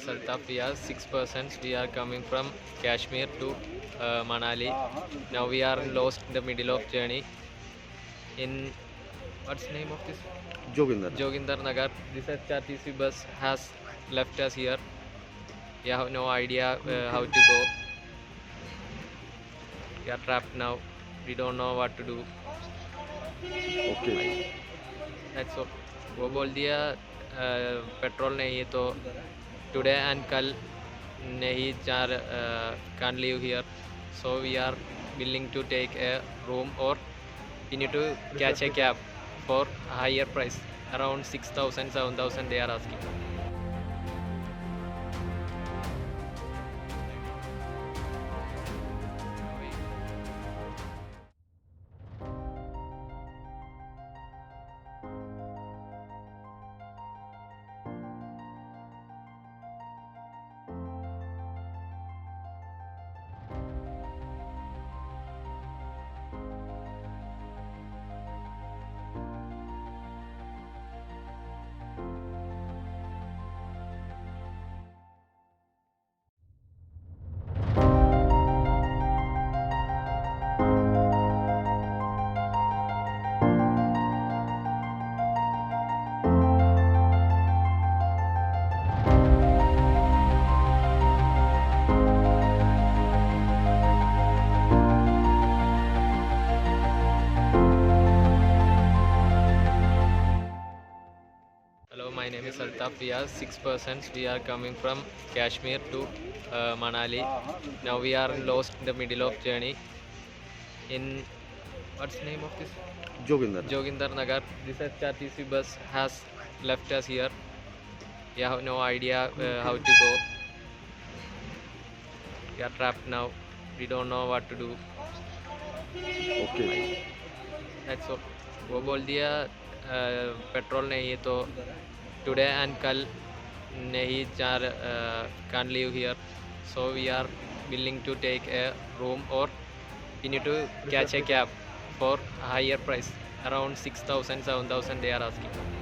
is Altaf. We are 6 persons. We are coming from Kashmir to Manali. Now we are lost in the middle of journey. In what's the name of this? Joginder Nagar. This HRTC bus has left us here. We have no idea how to go. We are trapped now. We don't know what to do. Okay. That's all. वो बोल दिया petrol नहीं है तो today and कल नहीं चार can't live here, so we are willing to take a room or we need to catch a cab for higher price, around 6,000 7,000 they are asking. Hello, my name is Altaf. We are 6 persons. We are coming from Kashmir to Manali. Now we are lost in the middle of journey. In what's the name of this? Joginder Nagar. This HRTC bus has left us here. We have no idea how to go. We are trapped now. We don't know what to do. Okay. That's all. वो बोल दिया petrol नहीं है तो today and कल नहीं चार can't live here, so we are willing to take a room or we need to catch a cab for higher price, around 6,000 7,000 they are asking.